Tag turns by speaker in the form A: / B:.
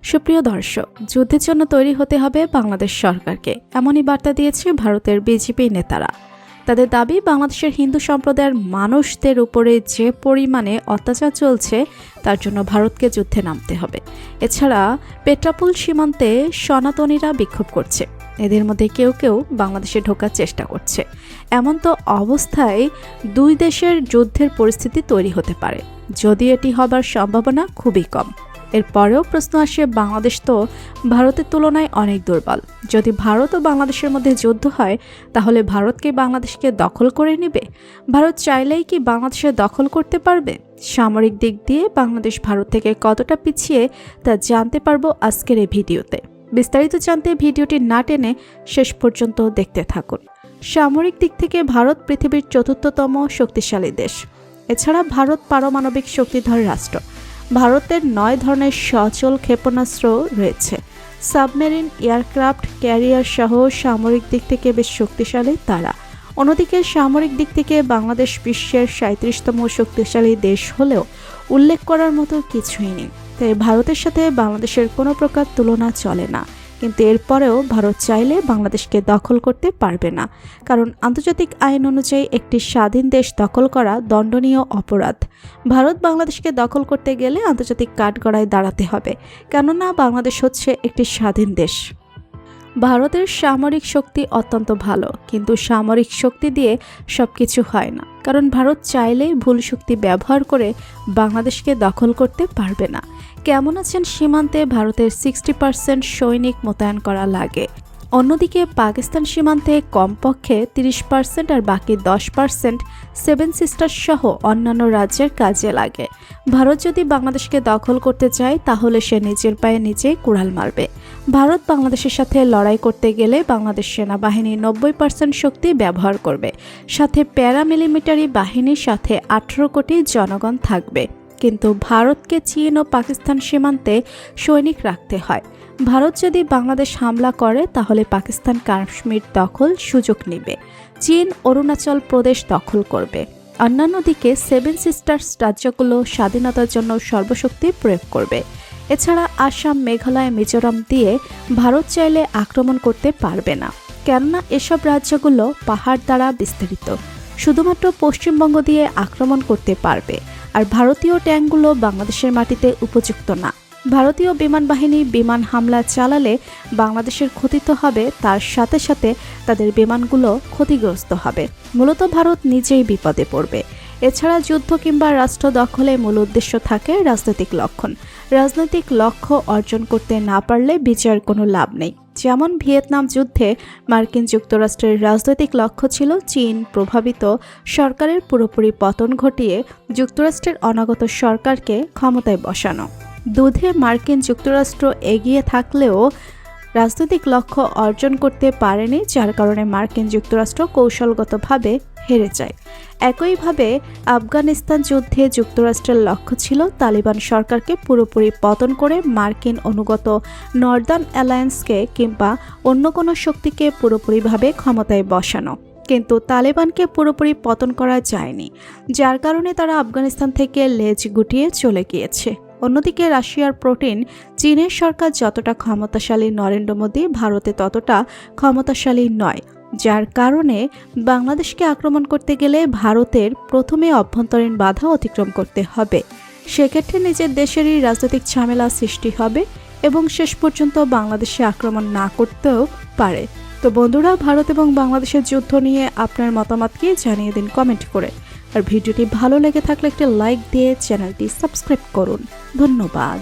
A: সুপ্রিয় দর্শক, যুদ্ধের জন্য তৈরি হতে হবে বাংলাদেশ সরকারকে, এমনই বার্তা দিয়েছে ভারতের বিজেপি নেতারা। তাদের দাবি, বাংলাদেশের হিন্দু সম্প্রদায়ের মানুষদের উপরে যে পরিমাণে অত্যাচার চলছে তার জন্য ভারতকে যুদ্ধে নামতে হবে। এছাড়া পেট্রাপোল সীমান্তে সনাতনীরা বিক্ষোভ করছে, এদের মধ্যে কেউ কেউ বাংলাদেশে ঢোকার চেষ্টা করছে। এমন তো অবস্থায় দুই দেশের যুদ্ধের পরিস্থিতি তৈরি হতে পারে, যদি এটি হবার সম্ভাবনা খুবই কম। এরপরেও প্রশ্ন আসে, বাংলাদেশ তো ভারতের তুলনায় অনেক দুর্বল। যদি ভারত ও বাংলাদেশের মধ্যে যুদ্ধ হয়, তাহলে ভারত কি বাংলাদেশকে দখল করে নেবে? ভারত চাইলেই কি বাংলাদেশে দখল করতে পারবে? সামরিক দিক দিয়ে বাংলাদেশ ভারত থেকে কতটা পিছিয়ে তা জানতে পারবো আজকের এই ভিডিওতে। বিস্তারিত জানতে ভিডিওটি না টেনে শেষ পর্যন্ত দেখতে থাকুন। সামরিক দিক থেকে ভারত পৃথিবীর চতুর্থতম শক্তিশালী দেশ। এছাড়া ভারত পারমাণবিক শক্তিধর রাষ্ট্র। ভারতের 9 ধরনের সচল ক্ষেপণাস্ত্র রয়েছে। সাবমেরিন, এয়ারক্রাফট ক্যারিয়ার সহ সামরিক দিক থেকে বেশ শক্তিশালী তারা। অন্যদিকে সামরিক দিক থেকে বাংলাদেশ বিশ্বের 37তম শক্তিশালী দেশ হলেও উল্লেখ করার মতো কিছুই নেই। তাই ভারতের সাথে বাংলাদেশের কোনো প্রকার তুলনা চলে না। কিন্তু এরপরেও ভারত চাইলে বাংলাদেশকে দখল করতে পারবে না, কারণ আন্তর্জাতিক আইন অনুযায়ী একটি স্বাধীন দেশ দখল করা দণ্ডনীয় অপরাধ। ভারত বাংলাদেশকে দখল করতে গেলে আন্তর্জাতিক কাঠগড়ায় দাঁড়াতে হবে, কেননা বাংলাদেশ হচ্ছে একটি স্বাধীন দেশ। ভারতের সামরিক শক্তি অত্যন্ত ভালো, কিন্তু সামরিক শক্তি দিয়ে সবকিছু হয় না, কারণ ভারত চাইলেই ভুল শক্তি ব্যবহার করে বাংলাদেশকে দখল করতে পারবে না। কেমন আছেন সীমান্তে ভারতের 60% সৈনিক মোতায়েন করা লাগে। অন্যদিকে পাকিস্তান সীমান্তে কমপক্ষে 30% আর বাকি 10% 7 সিস্টার্স সহ অন্যান্য রাজ্যের কাজে লাগে। ভারত যদি বাংলাদেশকে দখল করতে চায়, তাহলে সে নিজের পায়ে নিজেই কুড়াল মারবে। ভারত বাংলাদেশের সাথে লড়াই করতে গেলে বাংলাদেশ সেনাবাহিনী 90% শক্তি ব্যবহার করবে, সাথে প্যারামিলিটারি বাহিনীর সাথে 18 কোটি জনগণ থাকবে। কিন্তু ভারতকে চীন ও পাকিস্তান সীমান্তে সৈনিক রাখতে হয়। ভারত যদি বাংলাদেশ হামলা করে, তাহলে পাকিস্তান কাশ্মীর দখল সুযোগ নেবে, চীন অরুণাচল প্রদেশ দখল করবে। অন্যান্য দিকে 7 সিস্টার্স রাজ্যগুলো স্বাধীনতার জন্য সর্বশক্তি প্রয়োগ করবে। এছাড়া আসাম, মেঘালয়, মিজোরাম দিয়ে ভারত চাইলে আক্রমণ করতে পারবে না, কেননা এসব রাজ্যগুলো পাহাড় দ্বারা বিস্তৃত। শুধুমাত্র পশ্চিমবঙ্গ দিয়ে আক্রমণ করতে পারবে। আর ভারতীয় ট্যাঙ্কগুলো বাংলাদেশের মাটিতে উপযুক্ত না। ভারতীয় বিমান বাহিনী বিমান হামলা চালালে বাংলাদেশের ক্ষতি তো হবে, তার সাথে সাথে তাদের বিমানগুলো ক্ষতিগ্রস্ত হবে। মূলত ভারত নিজেই বিপদে পড়বে। এছাড়া যুদ্ধ কিংবা রাষ্ট্র দখলে মূল উদ্দেশ্য থাকে রাজনৈতিক লক্ষণ। রাজনৈতিক লক্ষ্য অর্জন করতে না পারলে বিজয়ের কোনো লাভ নেই। যেমন ভিয়েতনাম যুদ্ধে মার্কিন যুক্তরাষ্ট্রের রাজনৈতিক লক্ষ্য ছিল চীন প্রভাবিত সরকারের পুরোপুরি পতন ঘটিয়ে যুক্তরাষ্ট্রের অনাগত সরকারকে ক্ষমতায় বসানো। যুদ্ধে মার্কিন যুক্তরাষ্ট্র এগিয়ে থাকলেও রাজনৈতিক লক্ষ্য অর্জন করতে পারেনি, যার কারণে মার্কিন যুক্তরাষ্ট্র কৌশলগতভাবে হেরে যায়। একইভাবে আফগানিস্তান যুদ্ধে যুক্তরাষ্ট্রের লক্ষ্য ছিল তালিবান সরকারকে পুরোপুরি পতন করে মার্কিন অনুগত নর্দার্ন অ্যালায়েন্সকে কিংবা অন্য কোনো শক্তিকে পুরোপুরিভাবে ক্ষমতায় বসানো। কিন্তু তালেবানকে পুরোপুরি পতন করা যায়নি, যার কারণে তারা আফগানিস্তান থেকে লেজ গুটিয়ে চলে গিয়েছে। অন্যদিকে রাশিয়ার পুতিন, চীনের সরকার যতটা ক্ষমতাশালী, নরেন্দ্র মোদী ভারতে ততটা ক্ষমতাশালী নয়, যার কারণে বাংলাদেশকে আক্রমণ করতে গেলে ভারতের প্রথমে অভ্যন্তরীণ বাধা অতিক্রম করতে হবে। সেক্ষেত্রে নিজের দেশেরই রাজনৈতিক ঝামেলা সৃষ্টি হবে এবং শেষ পর্যন্ত বাংলাদেশে আক্রমণ না করতেও পারে। তো বন্ধুরা, ভারত এবং বাংলাদেশের যুদ্ধ নিয়ে আপনার মতামতকে জানিয়ে দিন কমেন্ট করে। আর ভিডিওটি ভালো লেগে থাকলে একটি লাইক দিয়ে চ্যানেলটি সাবস্ক্রাইব করুন। ধন্যবাদ।